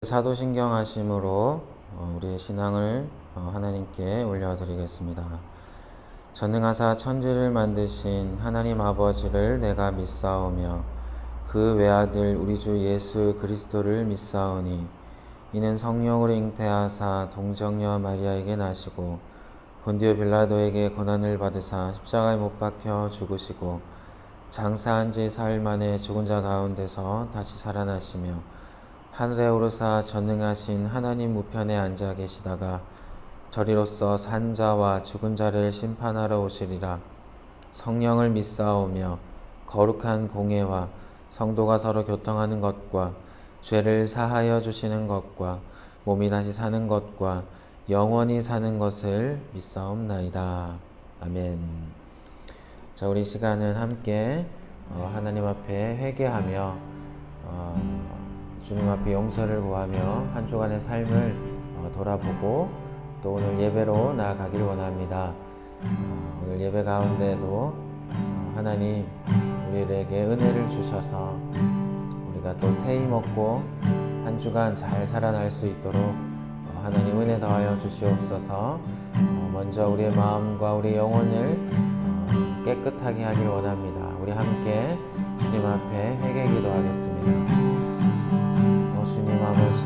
사도신경 하심으로 우리의 신앙을 하나님께 올려드리겠습니다. 전능하사 천지를 만드신 하나님 아버지를 내가 믿사오며 그 외아들 우리 주 예수 그리스도를 믿사오니 이는 성령으로 잉태하사 동정녀 마리아에게 나시고 본디오 빌라도에게 고난을 받으사 십자가에 못 박혀 죽으시고 장사한 지 사흘 만에 죽은 자 가운데서 다시 살아나시며 하늘에 오르사 전능하신 하나님 우편에 앉아 계시다가 저리로서 산 자와 죽은 자를 심판하러 오시리라. 성령을 믿사오며 거룩한 공예와 성도가 서로 교통하는 것과 죄를 사하여 주시는 것과 몸이 다시 사는 것과 영원히 사는 것을 믿사옵나이다. 아멘. 자, 우리 시간은 함께 하나님 앞에 회개하며 주님 앞에 용서를 구하며 한 주간의 삶을 돌아보고 또 오늘 예배로 나아가기를 원합니다. 오늘 예배 가운데도 하나님 우리에게 은혜를 주셔서 우리가 또 새 힘 얻고 한 주간 잘 살아날 수 있도록 하나님 은혜 더하여 주시옵소서. 먼저 우리의 마음과 우리의 영혼을 깨끗하게 하길 원합니다. 우리 함께 주님 앞에 회개 기도하겠습니다. 주님 아버지,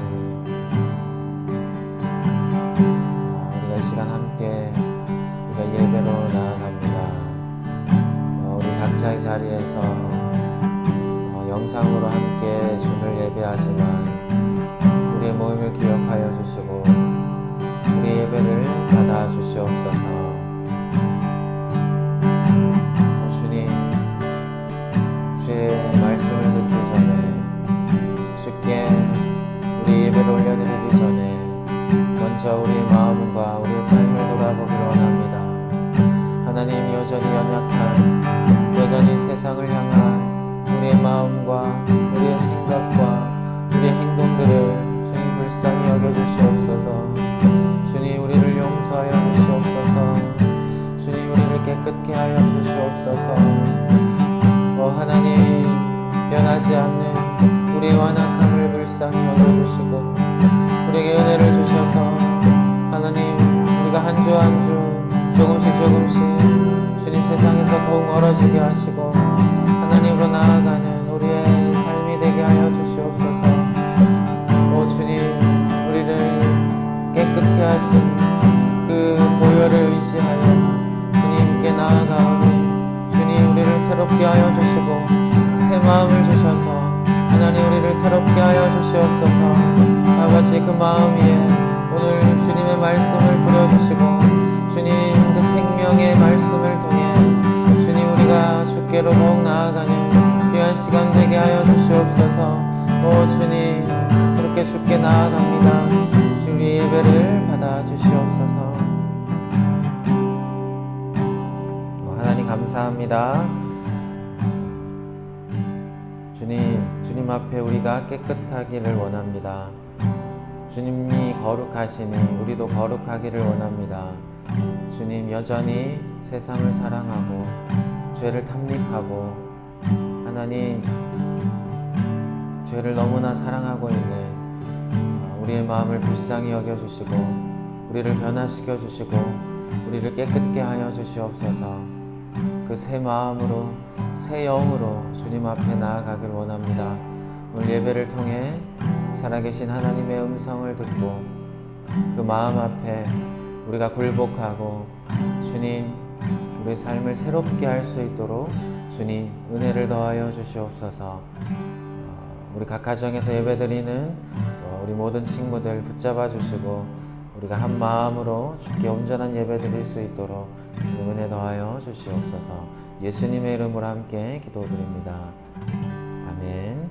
우리가 이 시간 함께 우리가 예배로 나아갑니다. 우리 각자의 자리에서 영상으로 함께 주를 예배하지만 우리의 모임을 기억하여 주시고 우리의 예배를 받아 주시옵소서. 주님, 주의 말씀을 듣기 전에 주께 우리 예배를 올려드리기 전에 먼저 우리의 마음과 우리의 삶을 돌아보기를 원합니다. 하나님, 여전히 연약한, 여전히 세상을 향한 우리의 마음과 우리의 생각과 우리의 행동들을 주님 불쌍히 여겨주시옵소서. 주님, 우리를 용서하여 주시옵소서. 주님, 우리를 깨끗게 하여 주시옵소서. 하나님, 변하지 않는 우리의 완악함을 불쌍히 여겨주시고 우리에게 은혜를 주셔서 하나님, 우리가 한 주 한 주 조금씩 주님 세상에서 더욱 멀어지게 하시고 하나님으로 나아가는 우리의 삶이 되게 하여 주시옵소서. 주님, 우리를 깨끗게 하신 그 보혈을 의지하여 주님께 나아가오니 주님, 우리를 새롭게 하여 주시고 새 마음을 주셔서 하나님, 우리를 새롭게 하여 주시옵소서. 아버지, 그 마음 위에 오늘 주님의 말씀을 부려주시고 주님, 그 생명의 말씀을 통해 주님, 우리가 주께로 더욱 나아가는 귀한 시간 되게 하여 주시옵소서. 주님, 그렇게 주께 나아갑니다. 주의 예배를 받아 주시옵소서. 하나님 감사합니다. 주님 앞에 우리가 깨끗하기를 원합니다. 주님이 거룩하시니 우리도 거룩하기를 원합니다. 주님, 여전히 세상을 사랑하고 죄를 탐닉하고 하나님, 죄를 너무나 사랑하고 있는 우리의 마음을 불쌍히 여겨주시고 우리를 변화시켜 주시고 우리를 깨끗게 하여 주시옵소서. 그 새 마음으로 새 영으로 주님 앞에 나아가길 원합니다. 오늘 예배를 통해 살아계신 하나님의 음성을 듣고 그 마음 앞에 우리가 굴복하고 주님, 우리의 삶을 새롭게 할 수 있도록 주님 은혜를 더하여 주시옵소서. 우리 각 가정에서 예배드리는 우리 모든 친구들 붙잡아 주시고 우리가 한 마음으로 주께 온전한 예배 드릴 수 있도록 주님 은혜 더하여 주시옵소서. 예수님의 이름으로 함께 기도드립니다. 아멘.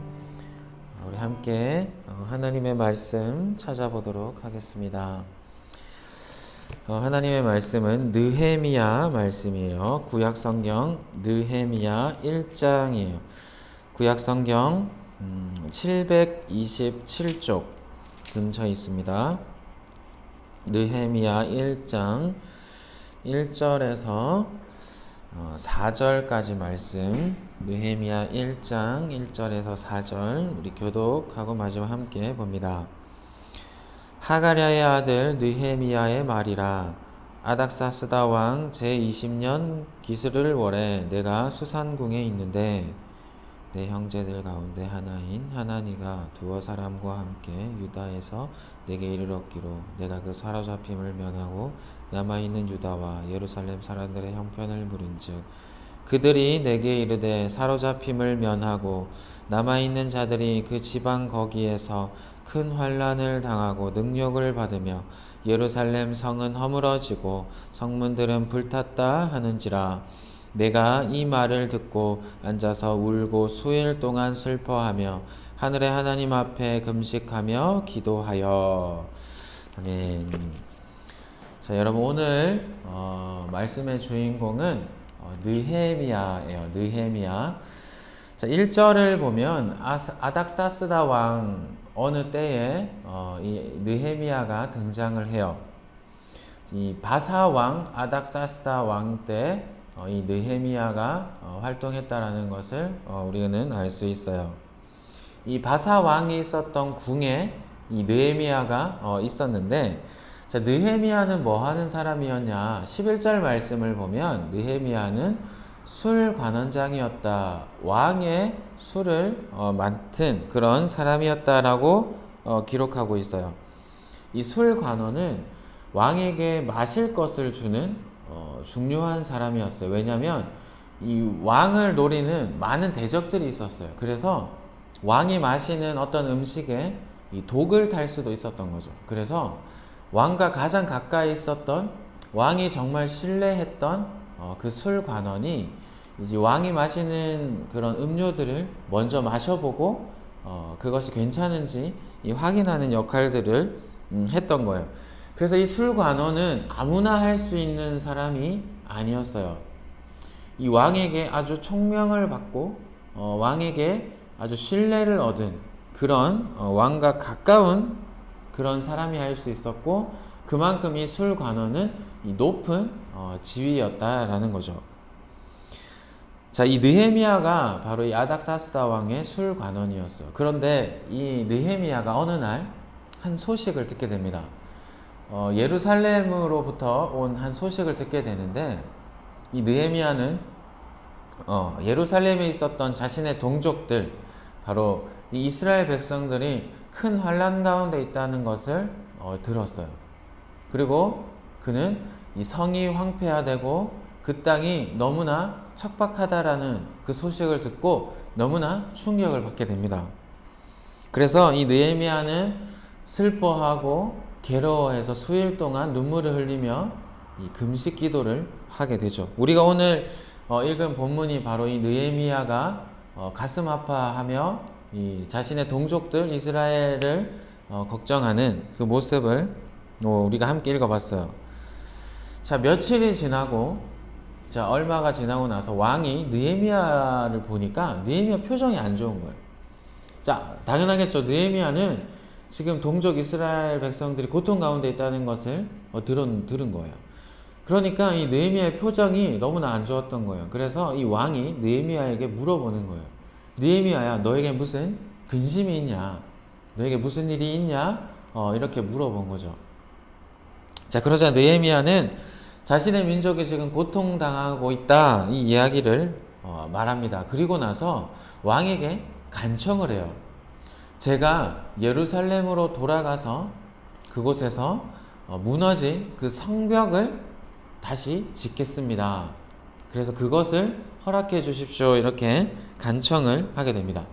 우리 함께 하나님의 말씀 찾아보도록 하겠습니다. 하나님의 말씀은 느헤미야 말씀이에요. 구약성경 느헤미야 1장이에요. 구약성경 727쪽 근처에 있습니다. 느헤미야 1장 1절에서 4절까지 말씀, 느헤미야 1장 1절에서 4절 우리 교독하고 마지막 함께 봅니다. 하가랴의 아들 느헤미야의 말이라. 아닥사스다 왕 제20년 기스를 월에 내가 수산궁에 있는데 내 형제들 가운데 하나인 하나니가 두어 사람과 함께 유다에서 내게 이르렀기로 내가 그 사로잡힘을 면하고 남아있는 유다와 예루살렘 사람들의 형편을 물은즉 그들이 내게 이르되 사로잡힘을 면하고 남아있는 자들이 그 지방 거기에서 큰 환난을 당하고 능욕을 받으며 예루살렘 성은 허물어지고 성문들은 불탔다 하는지라. 내가 이 말을 듣고 앉아서 울고 수일 동안 슬퍼하며 하늘의 하나님 앞에 금식하며 기도하여. 아멘. 자, 여러분 오늘 말씀의 주인공은 느헤미야예요. 느헤미야. 자, 1절을 보면 아닥사스다 왕 어느 때에 이 느헤미야가 등장을 해요. 이 바사 왕 아닥사스다 왕 때 이 느헤미야가 활동했다라는 것을 우리는 알 수 있어요. 이 바사 왕이 있었던 궁에 이 느헤미야가 있었는데, 자, 느헤미야는 뭐 하는 사람이었냐? 11절 말씀을 보면 느헤미야는 술 관원장이었다. 왕의 술을 맡은 그런 사람이었다라고 기록하고 있어요. 이 술 관원은 왕에게 마실 것을 주는 중요한 사람이었어요. 왜냐하면 이 왕을 노리는 많은 대적들이 있었어요. 그래서 왕이 마시는 어떤 음식에 이 독을 탈 수도 있었던 거죠. 그래서 왕과 가장 가까이 있었던, 왕이 정말 신뢰했던 그 술 관원이 이제 왕이 마시는 그런 음료들을 먼저 마셔보고 그것이 괜찮은지 확인하는 역할들을 했던 거예요. 그래서 이 술 관원은 아무나 할 수 있는 사람이 아니었어요. 이 왕에게 아주 총명을 받고 왕에게 아주 신뢰를 얻은 그런 왕과 가까운 그런 사람이 할 수 있었고, 그만큼 이 술 관원은 이 높은 지위였다라는 거죠. 자, 이 느헤미야가 바로 이 아닥사스다 왕의 술 관원이었어요. 그런데 이 느헤미야가 어느 날 한 소식을 듣게 됩니다. 예루살렘으로부터 온 한 소식을 듣게 되는데, 이 느헤미야는 예루살렘에 있었던 자신의 동족들, 바로 이 이스라엘 백성들이 큰 환난 가운데 있다는 것을 들었어요. 그리고 그는 이 성이 황폐화되고 그 땅이 너무나 척박하다라는 그 소식을 듣고 너무나 충격을 받게 됩니다. 그래서 이 느헤미야는 슬퍼하고 괴로워해서 수일 동안 눈물을 흘리며 이 금식 기도를 하게 되죠. 우리가 오늘 읽은 본문이 바로 이 느헤미야가 가슴 아파하며 이 자신의 동족들 이스라엘을 걱정하는 그 모습을 우리가 함께 읽어봤어요. 자, 며칠이 지나고, 자, 얼마가 지나고 나서 왕이 느헤미야를 보니까 느헤미야 표정이 안 좋은 거예요. 자, 당연하겠죠. 느헤미야는 지금 동족 이스라엘 백성들이 고통 가운데 있다는 것을 들은 거예요. 그러니까 이 느헤미야의 표정이 너무나 안 좋았던 거예요. 그래서 이 왕이 느헤미야에게 물어보는 거예요. 느헤미야야, 너에게 무슨 근심이 있냐? 너에게 무슨 일이 있냐? 이렇게 물어본 거죠. 자, 그러자 느헤미야는 자신의 민족이 지금 고통당하고 있다, 이 이야기를 말합니다. 그리고 나서 왕에게 간청을 해요. 제가 예루살렘으로 돌아가서 그곳에서 무너진 그 성벽을 다시 짓겠습니다. 그래서 그것을 허락해 주십시오. 이렇게 간청을 하게 됩니다.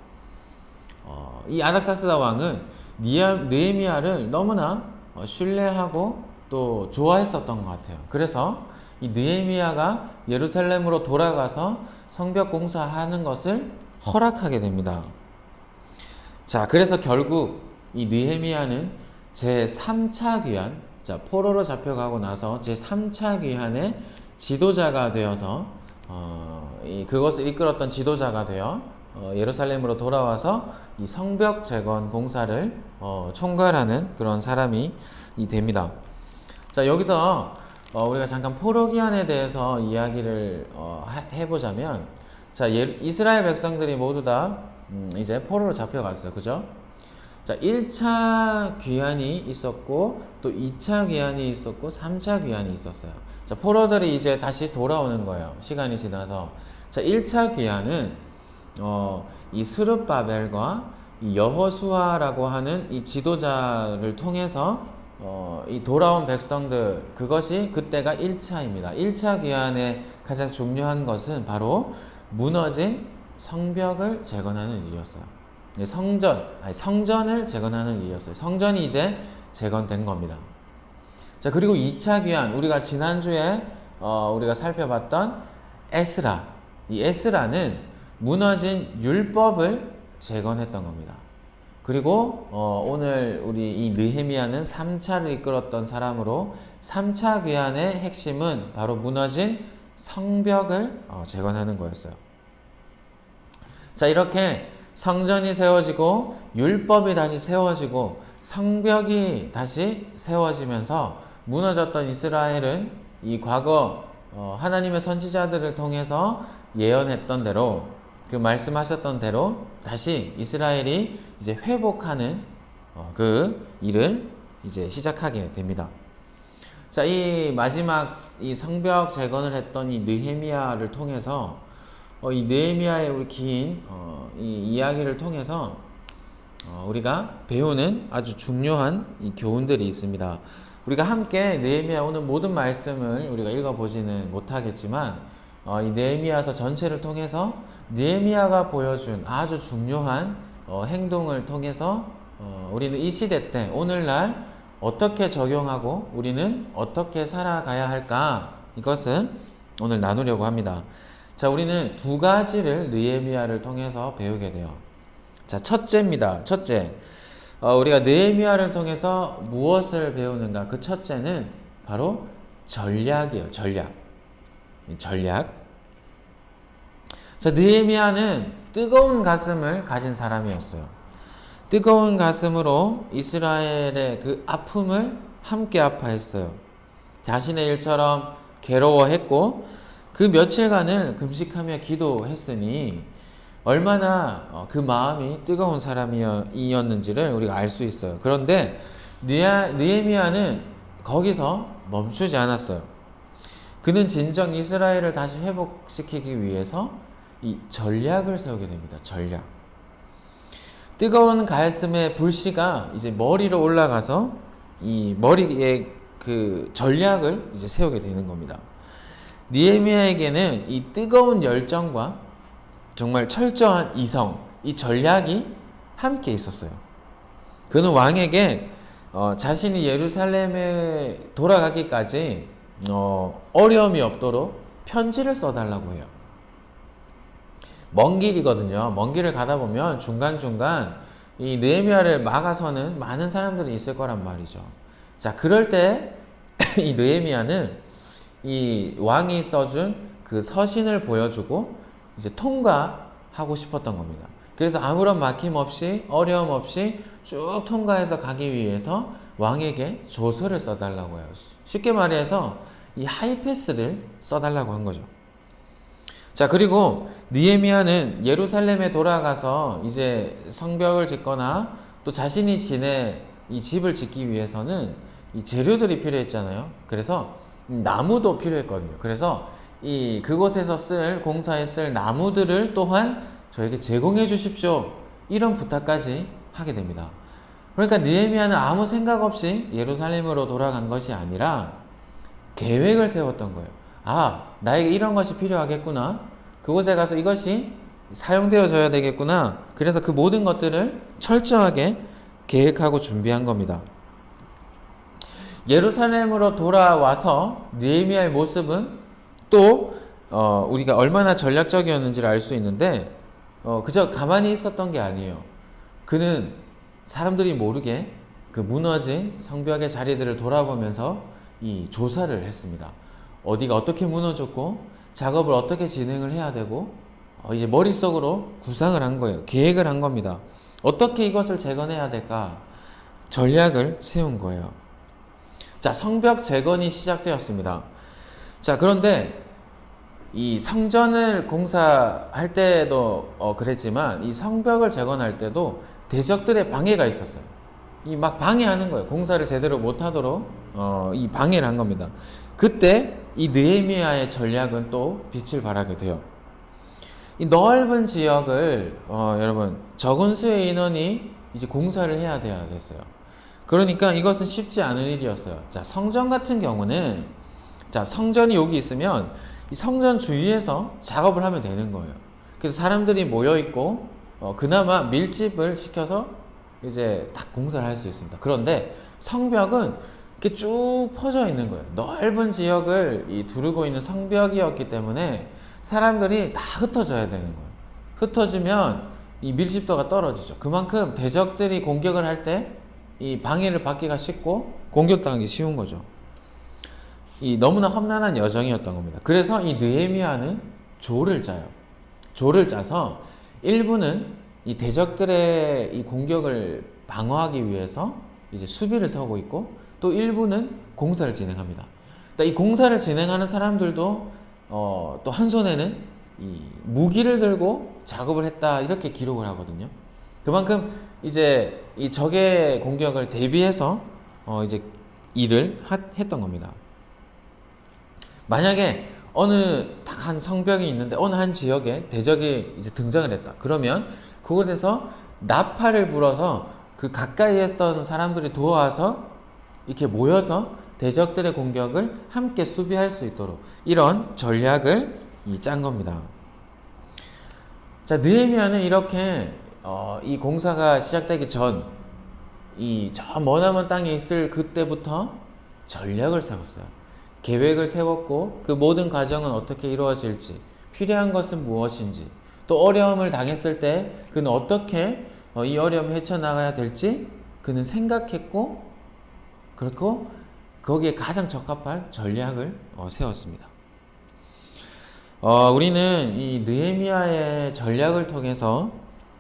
이 아닥사스다 왕은 느헤미야를 너무나 신뢰하고 또 좋아했었던 것 같아요. 그래서 이 느헤미야가 예루살렘으로 돌아가서 성벽 공사하는 것을 허락하게 됩니다. 자, 그래서 결국 이 느헤미야는 제3차 귀환, 자, 포로로 잡혀가고 나서 제3차 귀환의 지도자가 되어서 그것을 이끌었던 지도자가 되어 예루살렘으로 돌아와서 이 성벽 재건 공사를 총괄하는 그런 사람이 됩니다. 자, 여기서 우리가 잠깐 포로 귀환에 대해서 이야기를 해보자면, 자, 이스라엘 백성들이 모두 다 이제 포로로 잡혀갔어요. 그죠? 자, 1차 귀환이 있었고 또 2차 귀환이 있었고 3차 귀환이 있었어요. 자, 포로들이 이제 다시 돌아오는 거예요. 시간이 지나서. 자, 1차 귀환은 이 스룹바벨과 이 여호수아라고 하는 이 지도자를 통해서 이 돌아온 백성들, 그것이 그때가 1차입니다. 1차 귀환의 가장 중요한 것은 바로 무너진 성벽을 재건하는 일이었어요. 성전을 재건하는 일이었어요. 성전이 이제 재건된 겁니다. 자, 그리고 2차 귀환, 우리가 지난주에 우리가 살펴봤던 에스라, 이 에스라는 무너진 율법을 재건했던 겁니다. 그리고 오늘 우리 이 느헤미야는 3차를 이끌었던 사람으로 3차 귀환의 핵심은 바로 무너진 성벽을 재건하는 거였어요. 자, 이렇게 성전이 세워지고 율법이 다시 세워지고 성벽이 다시 세워지면서 무너졌던 이스라엘은 이 과거 하나님의 선지자들을 통해서 예언했던 대로, 그 말씀하셨던 대로 다시 이스라엘이 이제 회복하는 그 일을 이제 시작하게 됩니다. 자, 이 마지막 이 성벽 재건을 했던 이 느헤미야를 통해서 이 느헤미야의 우리 긴 이 이야기를 통해서 우리가 배우는 아주 중요한 이 교훈들이 있습니다. 우리가 함께 느헤미야 오늘 모든 말씀을 우리가 읽어보지는 못하겠지만 이 느헤미야서 전체를 통해서 느헤미야가 보여준 아주 중요한 행동을 통해서 우리는 이 시대 때 오늘날 어떻게 적용하고 우리는 어떻게 살아가야 할까, 이것은 오늘 나누려고 합니다. 자, 우리는 두 가지를 느헤미야를 통해서 배우게 돼요. 자, 첫째입니다. 첫째, 우리가 느헤미야를 통해서 무엇을 배우는가? 그 첫째는 바로 전략이에요. 전략. 자, 느헤미야는 뜨거운 가슴을 가진 사람이었어요. 뜨거운 가슴으로 이스라엘의 그 아픔을 함께 아파했어요. 자신의 일처럼 괴로워했고 그 며칠간을 금식하며 기도했으니 얼마나 그 마음이 뜨거운 사람이었는지를 우리가 알 수 있어요. 그런데 느헤미야는 거기서 멈추지 않았어요. 그는 진정 이스라엘을 다시 회복시키기 위해서 이 전략을 세우게 됩니다. 전략. 뜨거운 가슴의 불씨가 이제 머리로 올라가서 이 머리에 그 전략을 이제 세우게 되는 겁니다. 느헤미야에게는 이 뜨거운 열정과 정말 철저한 이성, 이 전략이 함께 있었어요. 그는 왕에게 자신이 예루살렘에 돌아가기까지 어려움이 없도록 편지를 써달라고 해요. 먼 길이거든요. 먼 길을 가다 보면 중간중간 이 느헤미야를 막아서는 많은 사람들이 있을 거란 말이죠. 자, 그럴 때 이 느헤미야는 이 왕이 써준 그 서신을 보여주고 이제 통과하고 싶었던 겁니다. 그래서 아무런 막힘 없이 어려움 없이 쭉 통과해서 가기 위해서 왕에게 조서를 써달라고 해요. 쉽게 말해서 이 하이패스를 써달라고 한 거죠. 자, 그리고 느헤미야는 예루살렘에 돌아가서 이제 성벽을 짓거나 또 자신이 지낼 이 집을 짓기 위해서는 이 재료들이 필요했잖아요. 그래서 나무도 필요했거든요. 그래서 그곳에서 공사에 쓸 나무들을 또한 저에게 제공해 주십시오, 이런 부탁까지 하게 됩니다. 그러니까 느헤미야는 아무 생각 없이 예루살렘으로 돌아간 것이 아니라 계획을 세웠던 거예요. 나에게 이런 것이 필요하겠구나, 그곳에 가서 이것이 사용되어져야 되겠구나. 그래서 그 모든 것들을 철저하게 계획하고 준비한 겁니다. 예루살렘으로 돌아와서 느헤미야의 모습은 또 우리가 얼마나 전략적이었는지를 알 수 있는데 그저 가만히 있었던 게 아니에요. 그는 사람들이 모르게 그 무너진 성벽의 자리들을 돌아보면서 이 조사를 했습니다. 어디가 어떻게 무너졌고 작업을 어떻게 진행을 해야 되고 이제 머릿속으로 구상을 한 거예요. 계획을 한 겁니다. 어떻게 이것을 재건해야 될까? 전략을 세운 거예요. 자, 성벽 재건이 시작되었습니다. 자, 그런데 이 성전을 공사할 때도 그랬지만 이 성벽을 재건할 때도 대적들의 방해가 있었어요. 이 막 방해하는 거예요. 공사를 제대로 못하도록 이 방해를 한 겁니다. 그때 이 느헤미야의 전략은 또 빛을 발하게 돼요. 이 넓은 지역을 여러분 적은 수의 인원이 이제 공사를 해야 됐어요. 그러니까 이것은 쉽지 않은 일이었어요. 자, 성전 같은 경우는 자, 성전이 여기 있으면 이 성전 주위에서 작업을 하면 되는 거예요. 그래서 사람들이 모여 있고 그나마 밀집을 시켜서 이제 딱 공사를 할 수 있습니다. 그런데 성벽은 이렇게 쭉 퍼져 있는 거예요. 넓은 지역을 두르고 있는 성벽이었기 때문에 사람들이 다 흩어져야 되는 거예요. 흩어지면 이 밀집도가 떨어지죠. 그만큼 대적들이 공격을 할 때 이 방해를 받기가 쉽고 공격당하기 쉬운 거죠. 이 너무나 험난한 여정이었던 겁니다. 그래서 이 느헤미야는 조를 짜요. 조를 짜서 일부는 이 대적들의 이 공격을 방어하기 위해서 이제 수비를 서고 있고 또 일부는 공사를 진행합니다. 이 공사를 진행하는 사람들도 또 한 손에는 이 무기를 들고 작업을 했다 이렇게 기록을 하거든요. 그만큼 이제 이 적의 공격을 대비해서 이제 일을 했던 겁니다. 만약에 어느 딱 한 성벽이 있는데 어느 한 지역에 대적이 이제 등장을 했다. 그러면 그곳에서 나팔을 불어서 그 가까이 있던 사람들이 도와서 이렇게 모여서 대적들의 공격을 함께 수비할 수 있도록 이런 전략을 짠 겁니다. 자, 느헤미야는 이렇게 이 공사가 시작되기 전 이 저 머나먼 땅에 있을 그때부터 전략을 세웠어요. 계획을 세웠고 그 모든 과정은 어떻게 이루어질지, 필요한 것은 무엇인지, 또 어려움을 당했을 때 그는 어떻게 이 어려움을 헤쳐나가야 될지 그는 생각했고 그렇고 거기에 가장 적합한 전략을 세웠습니다. 우리는 이 느헤미야의 전략을 통해서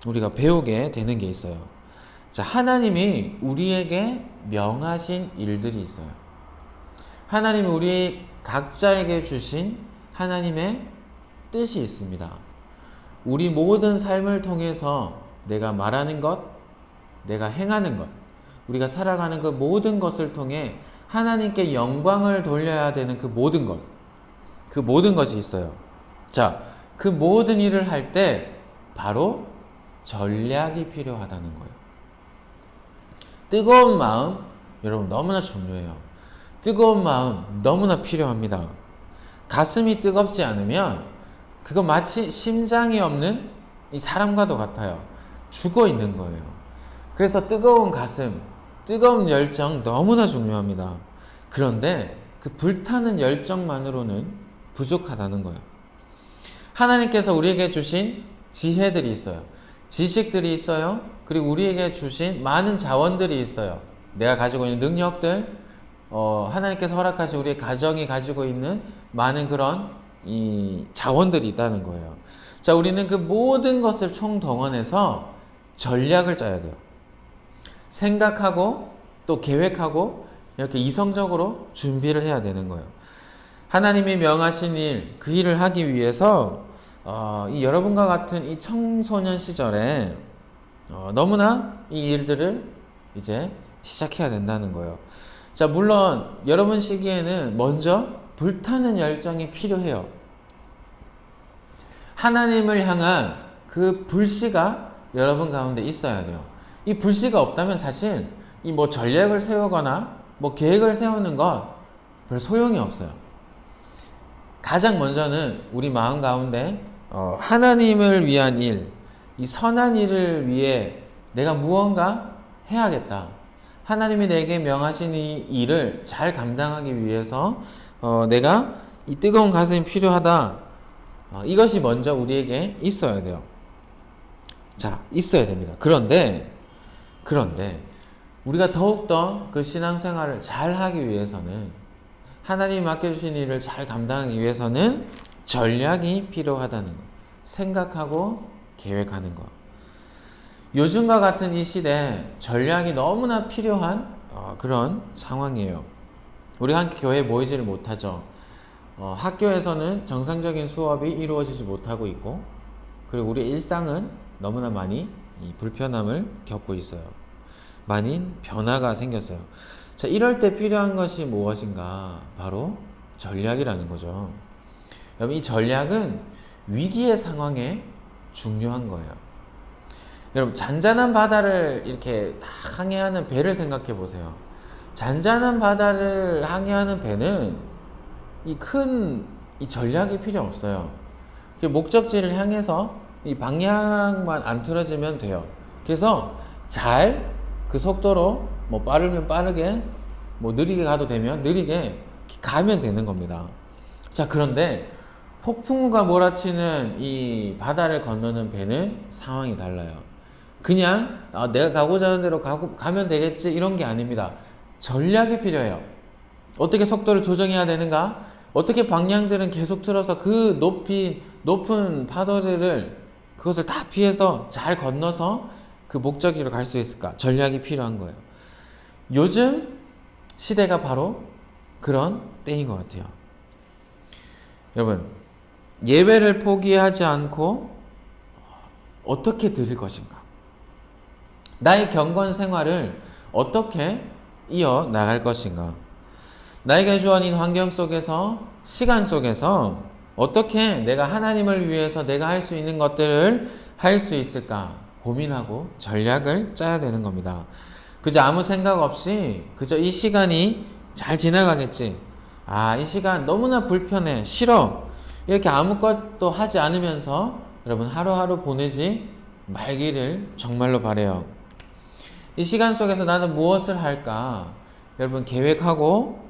우리가 배우게 되는 게 있어요. 자, 하나님이 우리에게 명하신 일들이 있어요. 하나님이 우리 각자에게 주신 하나님의 뜻이 있습니다. 우리 모든 삶을 통해서 내가 말하는 것, 내가 행하는 것, 우리가 살아가는 그 모든 것을 통해 하나님께 영광을 돌려야 되는 그 모든 것이 있어요. 자, 그 모든 일을 할 때 바로 전략이 필요하다는 거예요. 뜨거운 마음, 여러분 너무나 중요해요. 뜨거운 마음 너무나 필요합니다. 가슴이 뜨겁지 않으면 그거 마치 심장이 없는 이 사람과도 같아요. 죽어 있는 거예요. 그래서 뜨거운 가슴, 뜨거운 열정 너무나 중요합니다. 그런데 그 불타는 열정만으로는 부족하다는 거예요. 하나님께서 우리에게 주신 지혜들이 있어요. 지식들이 있어요. 그리고 우리에게 주신 많은 자원들이 있어요. 내가 가지고 있는 능력들, 하나님께서 허락하신 우리의 가정이 가지고 있는 많은 그런 이 자원들이 있다는 거예요. 자, 우리는 그 모든 것을 총동원해서 전략을 짜야 돼요. 생각하고 또 계획하고 이렇게 이성적으로 준비를 해야 되는 거예요. 하나님이 명하신 일, 그 일을 하기 위해서 이 여러분과 같은 이 청소년 시절에 너무나 이 일들을 이제 시작해야 된다는 거예요. 자, 물론 여러분 시기에는 먼저 불타는 열정이 필요해요. 하나님을 향한 그 불씨가 여러분 가운데 있어야 돼요. 이 불씨가 없다면 사실 이 뭐 전략을 세우거나 뭐 계획을 세우는 건 별 소용이 없어요. 가장 먼저는 우리 마음 가운데 하나님을 위한 일, 이 선한 일을 위해 내가 무언가 해야겠다. 하나님이 내게 명하신 이 일을 잘 감당하기 위해서 내가 이 뜨거운 가슴이 필요하다. 이것이 먼저 우리에게 있어야 돼요. 자, 있어야 됩니다. 그런데 우리가 더욱더 그 신앙생활을 잘 하기 위해서는 하나님이 맡겨주신 일을 잘 감당하기 위해서는 전략이 필요하다는 것. 생각하고 계획하는 것. 요즘과 같은 이 시대에 전략이 너무나 필요한 그런 상황이에요. 우리가 함께 교회에 모이지를 못하죠. 학교에서는 정상적인 수업이 이루어지지 못하고 있고, 그리고 우리 일상은 너무나 많이 이 불편함을 겪고 있어요. 많이 변화가 생겼어요. 자, 이럴 때 필요한 것이 무엇인가? 바로 전략이라는 거죠. 여러분, 이 전략은 위기의 상황에 중요한 거예요. 여러분, 잔잔한 바다를 이렇게 다 항해하는 배를 생각해 보세요. 잔잔한 바다를 항해하는 배는 이 전략이 필요 없어요. 목적지를 향해서 이 방향만 안 틀어지면 돼요. 그래서 잘 그 속도로 뭐 빠르면 빠르게, 뭐 느리게 가도 되면 느리게 가면 되는 겁니다. 자, 그런데 폭풍우가 몰아치는 이 바다를 건너는 배는 상황이 달라요. 그냥 내가 가고자 하는 대로 가면 되겠지 이런 게 아닙니다. 전략이 필요해요. 어떻게 속도를 조정해야 되는가? 어떻게 방향들은 계속 틀어서 그 높은 파도들을 그것을 다 피해서 잘 건너서 그 목적지로 갈 수 있을까? 전략이 필요한 거예요. 요즘 시대가 바로 그런 때인 것 같아요. 여러분, 예배를 포기하지 않고 어떻게 드릴 것인가? 나의 경건 생활을 어떻게 이어 나갈 것인가? 나에게 주어진 환경 속에서, 시간 속에서 어떻게 내가 하나님을 위해서 내가 할 수 있는 것들을 할 수 있을까? 고민하고 전략을 짜야 되는 겁니다. 그저 아무 생각 없이 그저 이 시간이 잘 지나가겠지. 이 시간 너무나 불편해, 싫어. 이렇게 아무것도 하지 않으면서 여러분 하루하루 보내지 말기를 정말로 바라요. 이 시간 속에서 나는 무엇을 할까? 여러분 계획하고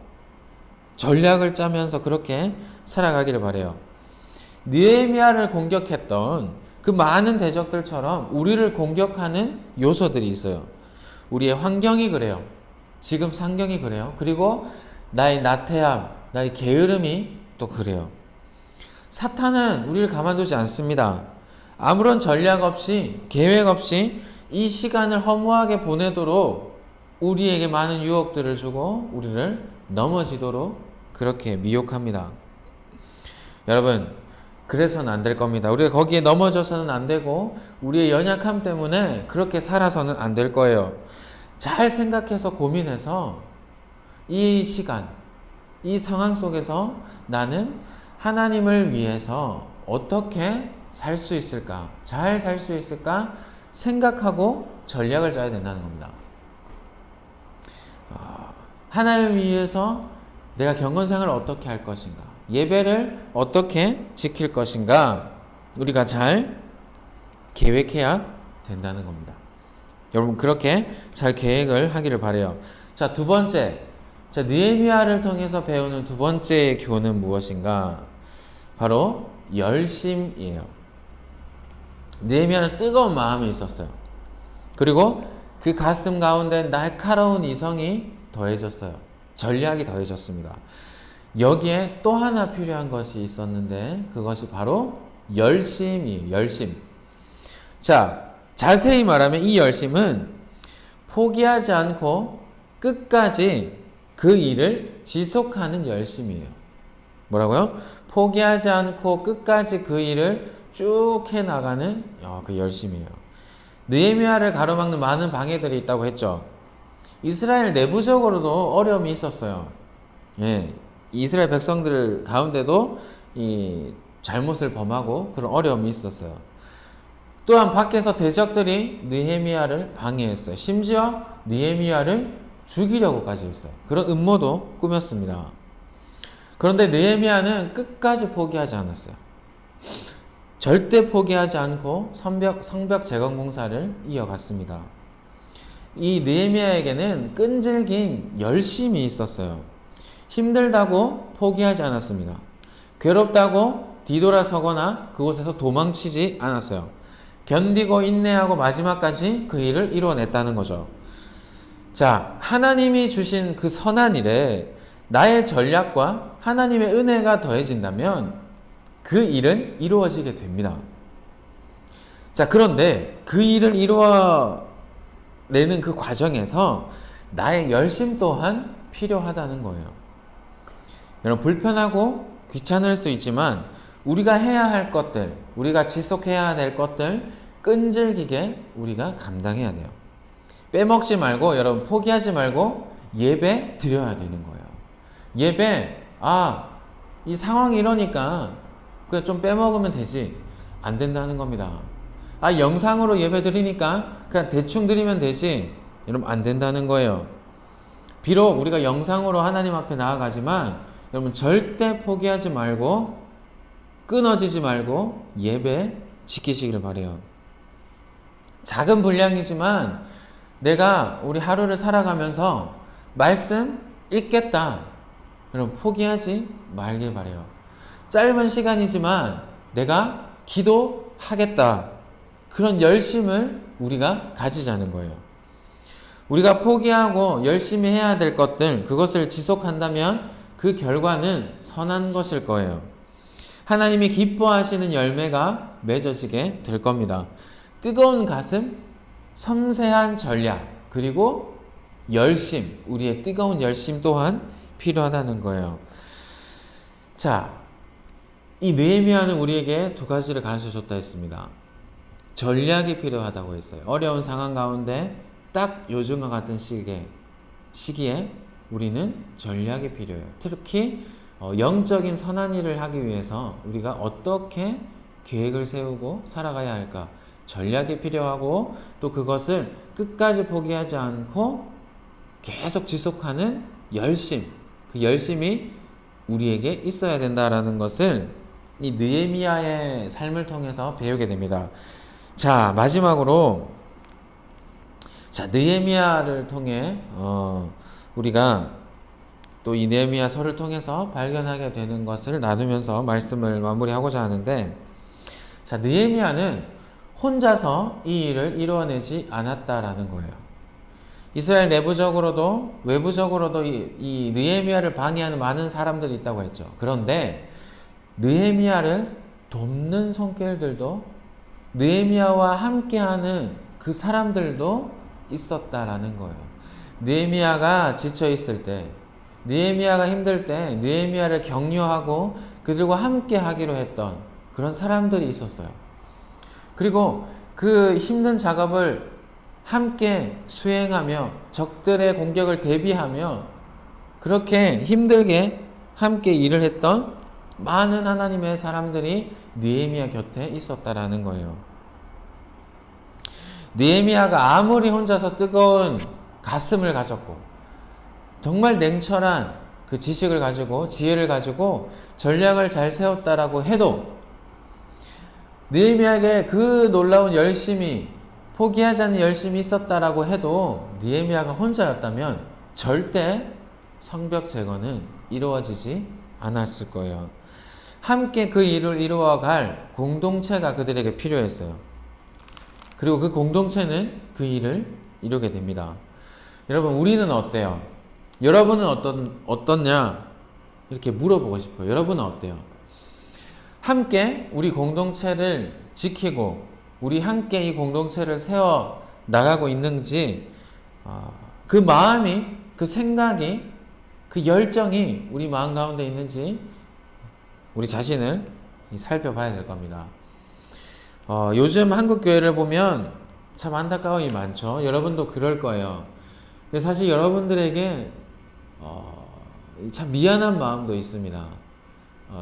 전략을 짜면서 그렇게 살아가기를 바라요. 느헤미야를 공격했던 그 많은 대적들처럼 우리를 공격하는 요소들이 있어요. 우리의 환경이 그래요. 지금 상경이 그래요. 그리고 나의 나태함, 나의 게으름이 또 그래요. 사탄은 우리를 가만두지 않습니다. 아무런 전략 없이, 계획 없이 이 시간을 허무하게 보내도록 우리에게 많은 유혹들을 주고 우리를 넘어지도록 그렇게 미혹합니다. 여러분, 그래서는 안 될 겁니다. 우리가 거기에 넘어져서는 안 되고 우리의 연약함 때문에 그렇게 살아서는 안 될 거예요. 잘 생각해서 고민해서 이 시간, 이 상황 속에서 나는 하나님을 위해서 어떻게 살 수 있을까? 잘 살 수 있을까? 생각하고 전략을 짜야 된다는 겁니다. 하나님을 위해서 내가 경건생활을 어떻게 할 것인가? 예배를 어떻게 지킬 것인가? 우리가 잘 계획해야 된다는 겁니다. 여러분 그렇게 잘 계획을 하기를 바라요. 자, 두 번째. 자, 느헤미야를 통해서 배우는 두 번째 교훈은 무엇인가? 바로 열심이에요. 느헤미야는 뜨거운 마음이 있었어요. 그리고 그 가슴 가운데 날카로운 이성이 더해졌어요. 전략이 더해졌습니다. 여기에 또 하나 필요한 것이 있었는데 그것이 바로 열심이에요. 열심. 자, 자세히 말하면 이 열심은 포기하지 않고 끝까지 그 일을 지속하는 열심이에요. 뭐라고요? 포기하지 않고 끝까지 그 일을 쭉 해나가는 그 열심이에요. 느헤미야를 가로막는 많은 방해들이 있다고 했죠. 이스라엘 내부적으로도 어려움이 있었어요. 예, 이스라엘 백성들 가운데도 이 잘못을 범하고 그런 어려움이 있었어요. 또한 밖에서 대적들이 느헤미야를 방해했어요. 심지어 느헤미야를 죽이려고까지 했어요. 그런 음모도 꾸몄습니다. 그런데 느헤미야는 끝까지 포기하지 않았어요. 절대 포기하지 않고 성벽 재건 공사를 이어갔습니다. 이 느헤미야에게는 끈질긴 열심이 있었어요. 힘들다고 포기하지 않았습니다. 괴롭다고 뒤돌아서거나 그곳에서 도망치지 않았어요. 견디고 인내하고 마지막까지 그 일을 이뤄냈다는 거죠. 자, 하나님이 주신 그 선한 일에 나의 전략과 하나님의 은혜가 더해진다면 그 일은 이루어지게 됩니다. 자, 그런데 그 일을 이루어내는 그 과정에서 나의 열심 또한 필요하다는 거예요. 여러분, 불편하고 귀찮을 수 있지만 우리가 해야 할 것들, 우리가 지속해야 될 것들 끈질기게 우리가 감당해야 돼요. 빼먹지 말고, 여러분 포기하지 말고 예배 드려야 되는 거예요. 예배, 이 상황이 이러니까 그냥 좀 빼먹으면 되지. 안 된다는 겁니다. 영상으로 예배 드리니까 그냥 대충 드리면 되지. 여러분 안 된다는 거예요. 비록 우리가 영상으로 하나님 앞에 나아가지만 여러분 절대 포기하지 말고 끊어지지 말고 예배 지키시기를 바라요. 작은 분량이지만 내가 우리 하루를 살아가면서 말씀 읽겠다. 여러분 포기하지 말길 바라요. 짧은 시간이지만 내가 기도하겠다. 그런 열심을 우리가 가지자는 거예요. 우리가 포기하고 열심히 해야 될 것들, 그것을 지속한다면 그 결과는 선한 것일 거예요. 하나님이 기뻐하시는 열매가 맺어지게 될 겁니다. 뜨거운 가슴, 섬세한 전략, 그리고 열심, 우리의 뜨거운 열심 또한 필요하다는 거예요. 자, 이 느헤미야는 우리에게 두 가지를 가르쳐 줬다 했습니다. 전략이 필요하다고 했어요. 어려운 상황 가운데 딱 요즘과 같은 시기에 우리는 전략이 필요해요. 특히 영적인 선한 일을 하기 위해서 우리가 어떻게 계획을 세우고 살아가야 할까? 전략이 필요하고 또 그것을 끝까지 포기하지 않고 계속 지속하는 열심, 그 열심이 우리에게 있어야 된다라는 것을 이 느헤미야의 삶을 통해서 배우게 됩니다. 자, 마지막으로 느헤미야를 통해 우리가 또 이 느헤미야서를 통해서 발견하게 되는 것을 나누면서 말씀을 마무리하고자 하는데, 자, 느헤미야는 혼자서 이 일을 이루어내지 않았다라는 거예요. 이스라엘 내부적으로도 외부적으로도 이 느헤미야를 방해하는 많은 사람들이 있다고 했죠. 그런데 느헤미야를 돕는 손길들도, 느헤미야와 함께하는 그 사람들도 있었다라는 거예요. 느헤미야가 지쳐 있을 때, 느헤미야가 힘들 때 느헤미야를 격려하고 그들과 함께 하기로 했던 그런 사람들이 있었어요. 그리고 그 힘든 작업을 함께 수행하며 적들의 공격을 대비하며 그렇게 힘들게 함께 일을 했던 많은 하나님의 사람들이 느헤미야 곁에 있었다라는 거예요. 느헤미야가 아무리 혼자서 뜨거운 가슴을 가졌고 정말 냉철한 그 지식을 가지고 지혜를 가지고 전략을 잘 세웠다라고 해도 느헤미야에게 그 놀라운 열심이, 포기하지 않는 열심이 있었다라고 해도 느헤미야가 혼자였다면 절대 성벽 제거는 이루어지지 않았을 거예요. 함께 그 일을 이루어갈 공동체가 그들에게 필요했어요. 그리고 그 공동체는 그 일을 이루게 됩니다. 여러분, 우리는 어때요? 여러분은 어떻냐? 이렇게 물어보고 싶어요. 여러분은 어때요? 함께 우리 공동체를 지키고 우리 함께 이 공동체를 세워 나가고 있는지, 그 마음이, 그 생각이, 그 열정이 우리 마음 가운데 있는지 우리 자신을 살펴봐야 될 겁니다. 요즘 한국 교회를 보면 참 안타까움이 많죠. 여러분도 그럴 거예요. 근데 사실 여러분들에게 참 미안한 마음도 있습니다.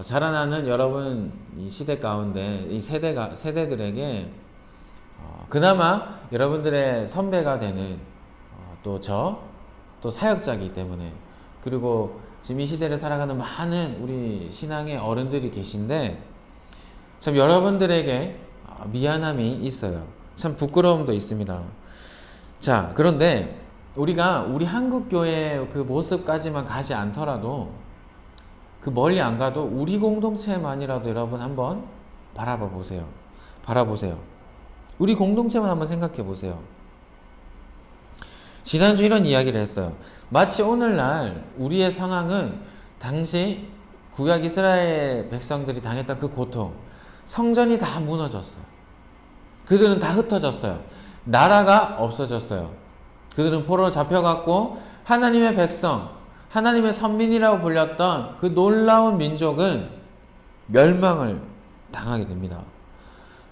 자라나는 여러분 이 시대 가운데 이 세대들에게 그나마 여러분들의 선배가 되는 또 사역자이기 때문에, 그리고 지금 이 시대를 살아가는 많은 우리 신앙의 어른들이 계신데 참 여러분들에게 미안함이 있어요. 참 부끄러움도 있습니다. 자, 그런데 우리가 우리 한국교회의 그 모습까지만 가지 않더라도, 그 멀리 안 가도 우리 공동체만이라도 여러분 한번 바라보세요. 우리 공동체만 한번 생각해 보세요. 지난주 이런 이야기를 했어요. 마치 오늘날 우리의 상황은 당시 구약 이스라엘 백성들이 당했던 그 고통, 성전이 다 무너졌어요. 그들은 다 흩어졌어요. 나라가 없어졌어요. 그들은 포로로 잡혀갔고 하나님의 백성, 하나님의 선민이라고 불렸던 그 놀라운 민족은 멸망을 당하게 됩니다.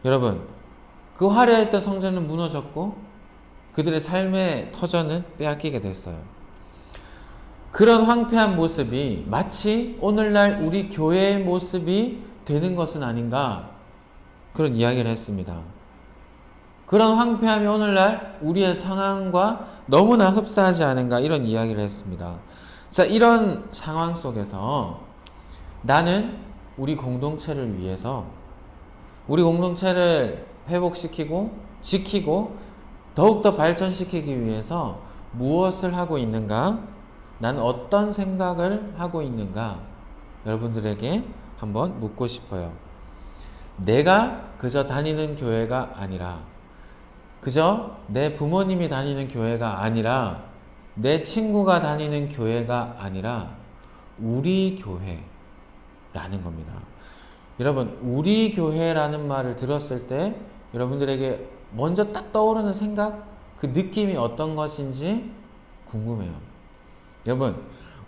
여러분, 그 화려했던 성전은 무너졌고 그들의 삶의 터전은 빼앗기게 됐어요. 그런 황폐한 모습이 마치 오늘날 우리 교회의 모습이 되는 것은 아닌가, 그런 이야기를 했습니다. 그런 황폐함이 오늘날 우리의 상황과 너무나 흡사하지 않은가, 이런 이야기를 했습니다. 자, 이런 상황 속에서 나는 우리 공동체를 위해서, 우리 공동체를 회복시키고 지키고 더욱더 발전시키기 위해서 무엇을 하고 있는가? 나는 어떤 생각을 하고 있는가? 여러분들에게 한번 묻고 싶어요. 내가 그저 다니는 교회가 아니라, 그저 내 부모님이 다니는 교회가 아니라, 내 친구가 다니는 교회가 아니라 우리 교회라는 겁니다. 여러분, 우리 교회라는 말을 들었을 때 여러분들에게 먼저 딱 떠오르는 생각, 그 느낌이 어떤 것인지 궁금해요. 여러분,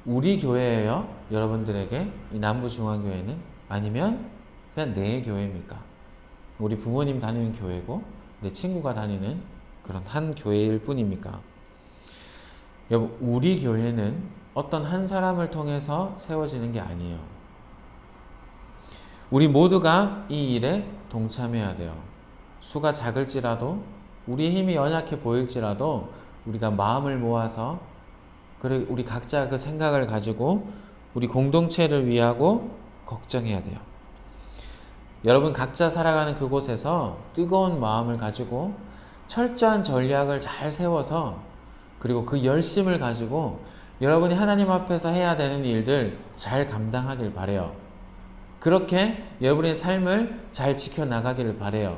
우리 교회예요? 여러분들에게 이 남부중앙교회는? 아니면 그냥 내 교회입니까? 우리 부모님 다니는 교회고 내 친구가 다니는 그런 한 교회일 뿐입니까? 여러분, 우리 교회는 어떤 한 사람을 통해서 세워지는 게 아니에요. 우리 모두가 이 일에 동참해야 돼요. 수가 작을지라도, 우리의 힘이 연약해 보일지라도 우리가 마음을 모아서, 그리고 우리 각자 그 생각을 가지고 우리 공동체를 위하고 걱정해야 돼요. 여러분, 각자 살아가는 그곳에서 뜨거운 마음을 가지고 철저한 전략을 잘 세워서, 그리고 그 열심을 가지고 여러분이 하나님 앞에서 해야 되는 일들 잘 감당하길 바래요. 그렇게 여러분의 삶을 잘 지켜나가기를 바래요.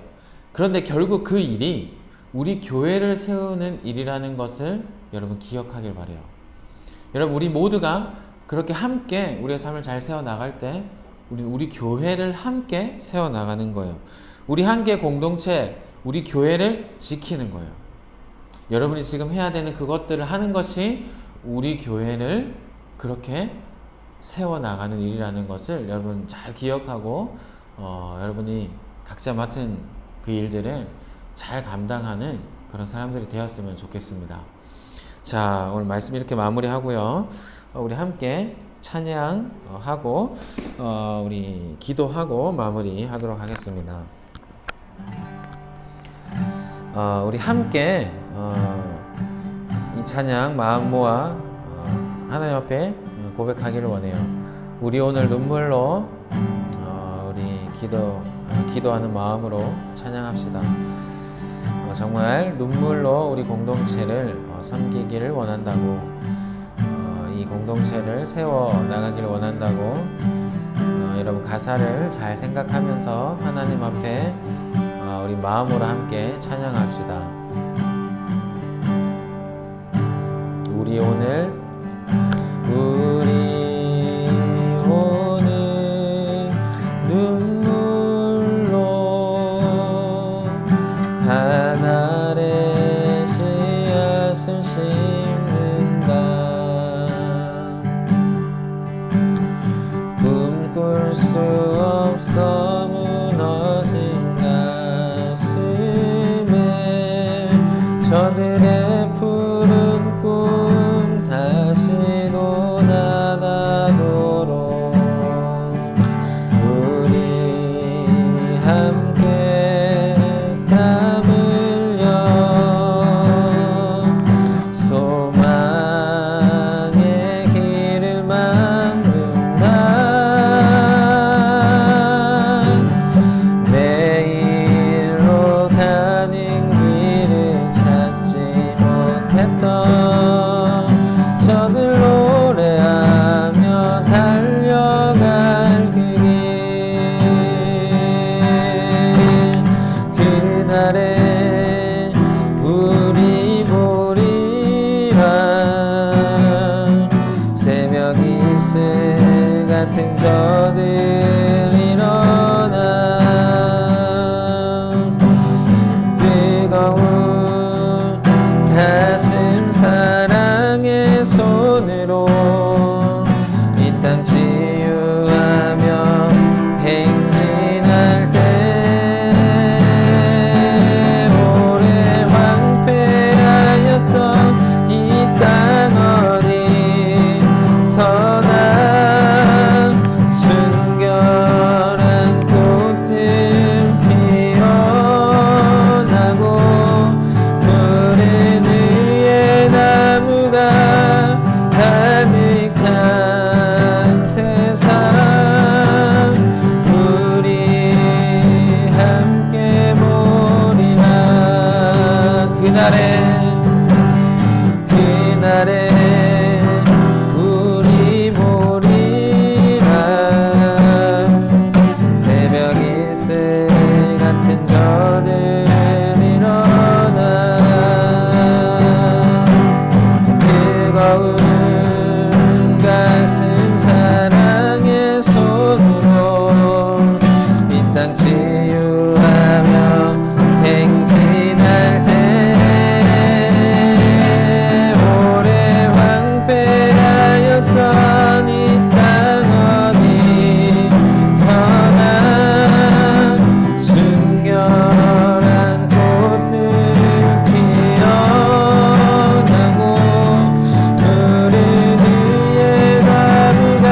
그런데 결국 그 일이 우리 교회를 세우는 일이라는 것을 여러분 기억하길 바래요. 여러분, 우리 모두가 그렇게 함께 우리의 삶을 잘 세워나갈 때 우리 교회를 함께 세워나가는 거예요. 우리 한계 공동체, 우리 교회를 지키는 거예요. 여러분이 지금 해야 되는 그것들을 하는 것이 우리 교회를 그렇게 세워나가는 일이라는 것을 여러분 잘 기억하고 여러분이 각자 맡은 그 일들을 잘 감당하는 그런 사람들이 되었으면 좋겠습니다. 자, 오늘 말씀 이렇게 마무리하고요. 우리 함께 찬양하고 우리 기도하고 마무리하도록 하겠습니다. 우리 함께 이 찬양 마음 모아 하나님 앞에 고백하기를 원해요. 우리 오늘 눈물로 우리 기도하는 마음으로 찬양합시다. 정말 눈물로 우리 공동체를 섬기기를 원한다고, 이 공동체를 세워 나가기를 원한다고, 여러분 가사를 잘 생각하면서 하나님 앞에 우리 마음으로 함께 찬양합시다. 우리 오늘 눈물로 한 알의 씨앗을 심는다. 꿈꿀 수 없어 무너진 가슴에 저들의 푸른 꿈 다시 돋아나도록 우리 함께 땀 흘려 소망의 길을 만든다. 내일로 가는 길을 찾지 못했던 저들 노래하며 달려갈 그 길, 그날에 우리 보리라. 새벽 이슬 같은 저들 일어나 뜨거운 가슴 사랑의 손으로 이 땅 치유하며 그날에 우리 모리라. 새벽 이슬 같은 저는 일어나 뜨거운 가슴 사랑의 손으로 이 땅 치유하며 행진할 때 오래 황폐하였던 이 땅 어디 서나 순결한 꽃들을 피어나고 푸른 위에 나무가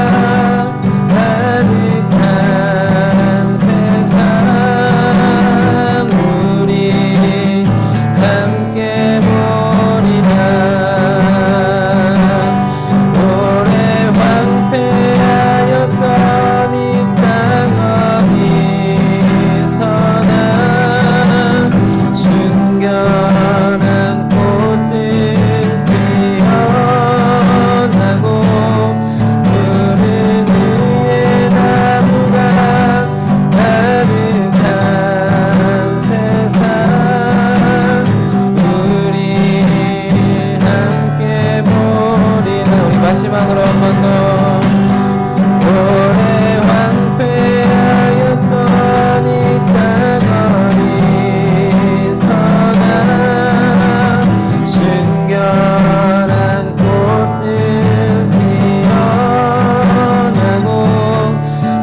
가득한 세상 우리 함께 보리라. 오래 황폐하였던 이 땅 어디서나 순결한 꽃들 피어나고 푸른 위에 나무가 가득한 세상 우리 함께 보리라. 우리 마지막으로 한 번 더. 오래 황폐하였던 이 땅 어디서나 순결한 꽃들 피어나고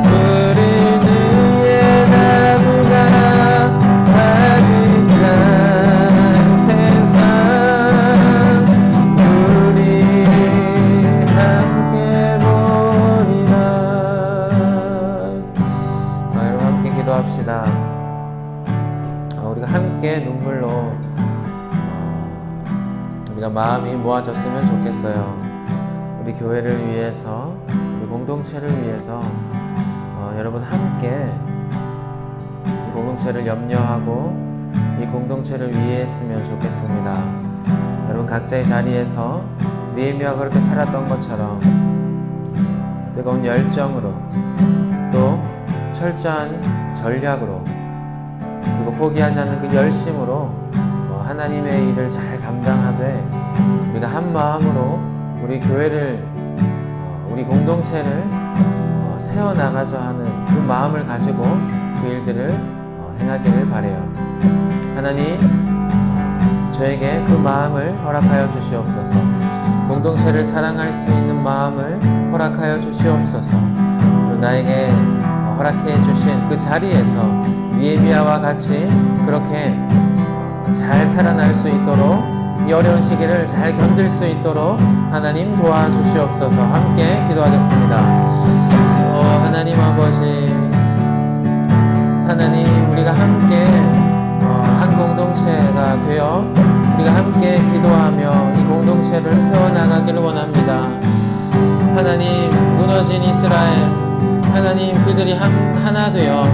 푸른 위에 나무가 가득한 세상 우리 함께 보리라. 여러분 함께 기도합시다. 우리가 함께 눈물로 우리가 마음이 모아졌으면 좋겠어요. 우리 교회를 위해서, 우리 공동체를 위해서 여러분 함께 이 공동체를 염려하고 이 공동체를 위했으면 좋겠습니다. 여러분 각자의 자리에서 느헤미야가 그렇게 살았던 것처럼 뜨거운 열정으로 또 철저한 전략으로 그리고 포기하지 않는 그 열심으로 하나님의 일을 잘 감당하되 우리가 한 마음으로 우리 교회를 우리 공동체를 세워나가자 하는 그 마음을 가지고 그 일들을 행하기를 바라요. 하나님 저에게 그 마음을 허락하여 주시옵소서. 공동체를 사랑할 수 있는 마음을 허락하여 주시옵소서. 그리고 나에게 허락해 주신 그 자리에서 느헤미야와 같이 그렇게 잘 살아날 수 있도록 이 어려운 시기를 잘 견딜 수 있도록 하나님 도와주시옵소서. 함께 기도하겠습니다. 하나님 아버지, 하나님 우리가 함께 한 공동체가 되어 우리가 함께 기도하며 이 공동체를 세워나가기를 원합니다. 하나님 무너진 이스라엘, 하나님 그들이 하나 되어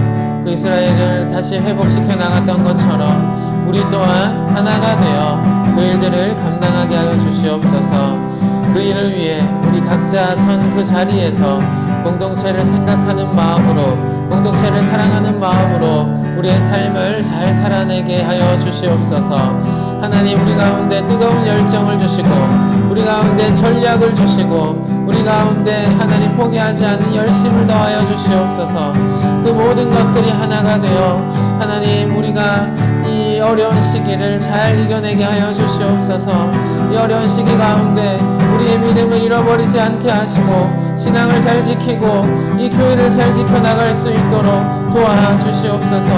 그 이스라엘을 다시 회복시켜 나갔던 것처럼 우리 또한 하나가 되어 그 일들을 감당하게 하여 주시옵소서. 그 일을 위해 우리 각자 선 그 자리에서 공동체를 생각하는 마음으로, 공동체를 사랑하는 마음으로 우리의 삶을 잘 살아내게 하여 주시옵소서. 하나님 우리 가운데 뜨거운 열정을 주시고 우리 가운데 전략을 주시고 우리 가운데 하나님 포기하지 않는 열심을 더하여 주시옵소서. 그 모든 것들이 하나가 되어 하나님 우리가 이 어려운 시기를 잘 이겨내게 하여 주시옵소서. 이 어려운 시기 가운데 우리의 믿음을 잃어버리지 않게 하시고 신앙을 잘 지키고 이 교회를 잘 지켜나갈 수 있도록 도와주시옵소서.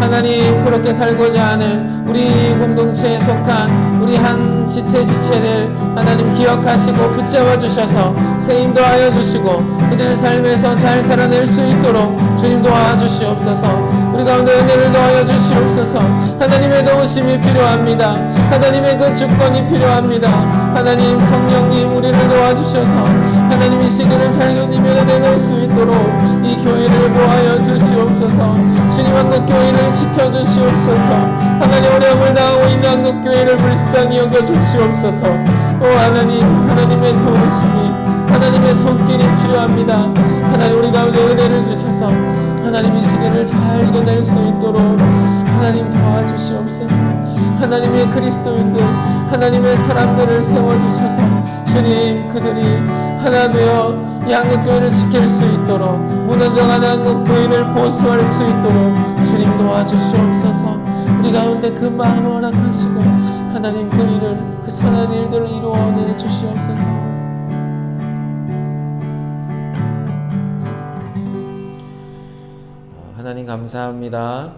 하나님 그렇게 살고자 하는 우리 공동체에 속한 우리 한 지체를 하나님 기억하시고 붙잡아 주셔서 새 힘도하여 주시고 그들의 삶에서 잘 살아낼 수 있도록 주님 도와주시옵소서. 우리 가운데 은혜를 더하여 주시옵소서. 하나님의 도우심이 필요합니다. 하나님의 그 주권이 필요합니다. 하나님 성령님 우리를 도와주셔서 하나님 이 시기를 잘 견디며 수 있도록 이 교회를 보하여 주시옵소서. 주님 한국교회를 지켜주시옵소서. 하나님 어려움을 당하고 있는 한국교회를 불쌍히 여겨주시옵소서. 오 하나님, 하나님의 도우심이 하나님의 손길이 필요합니다. 하나님 우리 가운데 은혜를 주셔서 하나님 이 시기를 잘 이겨낼 수 있도록 하나님 도와주시옵소서. 하나님의 그리스도인들, 하나님의 사람들을 세워주셔서 주님 그들이 하나 되어 이 한국교회를 지킬 수 있도록 무너져가는 한국교회를 보수할 수 있도록 주님 도와주시옵소서. 우리 가운데 그 마음을 허락하시고 하나님 그 일을, 그 선한 일들을 이루어내 주시옵소서. 하나님 감사합니다.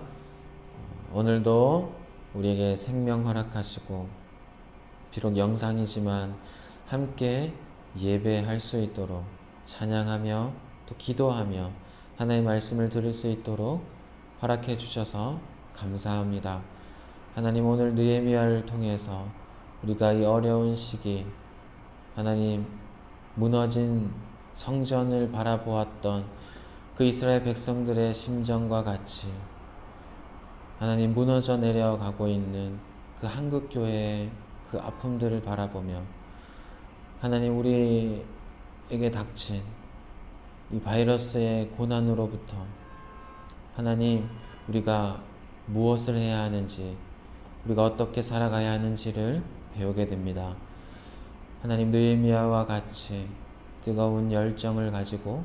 오늘도 우리에게 생명 허락하시고 비록 영상이지만 함께 예배할 수 있도록 찬양하며 또 기도하며 하나님의 말씀을 들을 수 있도록 허락해 주셔서 감사합니다. 하나님 오늘 느헤미야를 통해서 우리가 이 어려운 시기 하나님 무너진 성전을 바라보았던 그 이스라엘 백성들의 심정과 같이 하나님 무너져 내려가고 있는 그 한국교회의 그 아픔들을 바라보며 하나님 우리에게 닥친 이 바이러스의 고난으로부터 하나님 우리가 무엇을 해야 하는지 우리가 어떻게 살아가야 하는지를 배우게 됩니다. 하나님 느헤미야와 같이 뜨거운 열정을 가지고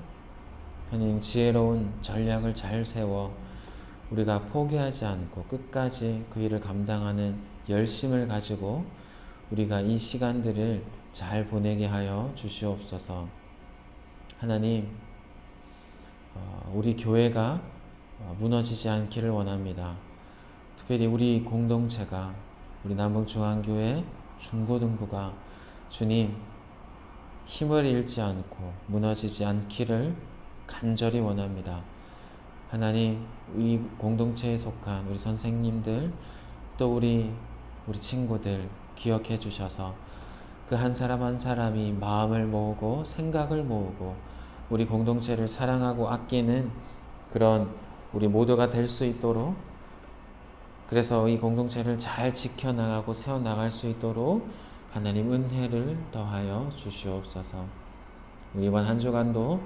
하나님 지혜로운 전략을 잘 세워 우리가 포기하지 않고 끝까지 그 일을 감당하는 열심을 가지고 우리가 이 시간들을 잘 보내게 하여 주시옵소서. 하나님 우리 교회가 무너지지 않기를 원합니다. 특별히 우리 공동체가 우리 남북중앙교회 중고등부가 주님 힘을 잃지 않고 무너지지 않기를 간절히 원합니다. 하나님 이 공동체에 속한 우리 선생님들 또 우리 친구들 기억해 주셔서 그 한 사람 한 사람이 마음을 모으고 생각을 모으고 우리 공동체를 사랑하고 아끼는 그런 우리 모두가 될 수 있도록 그래서 이 공동체를 잘 지켜나가고 세워나갈 수 있도록 하나님 은혜를 더하여 주시옵소서. 우리 이번 한 주간도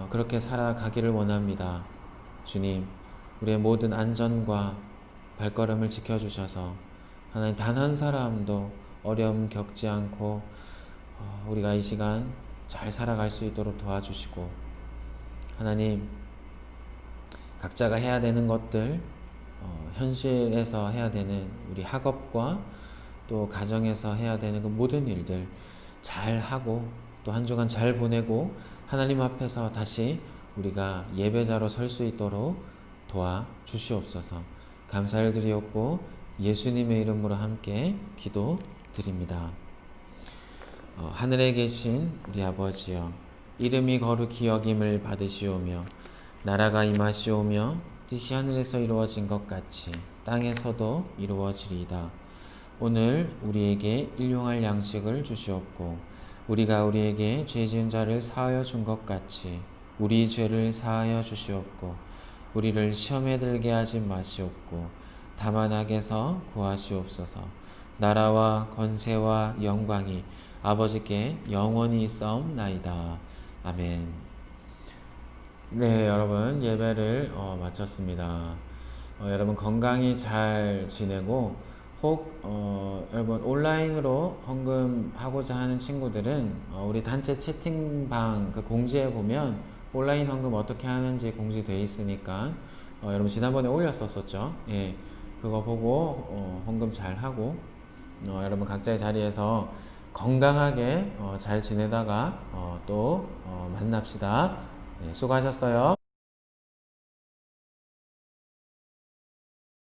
그렇게 살아가기를 원합니다. 주님 우리의 모든 안전과 발걸음을 지켜주셔서 하나님 단 한 사람도 어려움 겪지 않고 우리가 이 시간 잘 살아갈 수 있도록 도와주시고 하나님 각자가 해야 되는 것들 현실에서 해야 되는 우리 학업과 또 가정에서 해야 되는 그 모든 일들 잘 하고 또 한 주간 잘 보내고 하나님 앞에서 다시 우리가 예배자로 설 수 있도록 도와주시옵소서. 감사를 드리옵고 예수님의 이름으로 함께 기도드립니다. 하늘에 계신 우리 아버지여 이름이 거룩히 여김을 받으시오며 나라가 임하시오며 뜻이 하늘에서 이루어진 것 같이 땅에서도 이루어지리이다. 오늘 우리에게 일용할 양식을 주시옵고 우리가 우리에게 죄 지은 자를 사하여 준 것 같이 우리 죄를 사하여 주시옵고 우리를 시험에 들게 하지 마시옵고 다만 악에서 구하시옵소서. 나라와 권세와 영광이 아버지께 영원히 있사옵나이다. 아멘. 네, 여러분 예배를 마쳤습니다. 여러분 건강히 잘 지내고 혹 여러분 온라인으로 헌금하고자 하는 친구들은 우리 단체 채팅방 그 공지에 보면 온라인 헌금 어떻게 하는지 공지되어 있으니까 여러분 지난번에 올렸었죠. 예, 그거 보고 헌금 잘 하고 여러분 각자의 자리에서 건강하게 잘 지내다가 또 만납시다. 네, 수고하셨어요.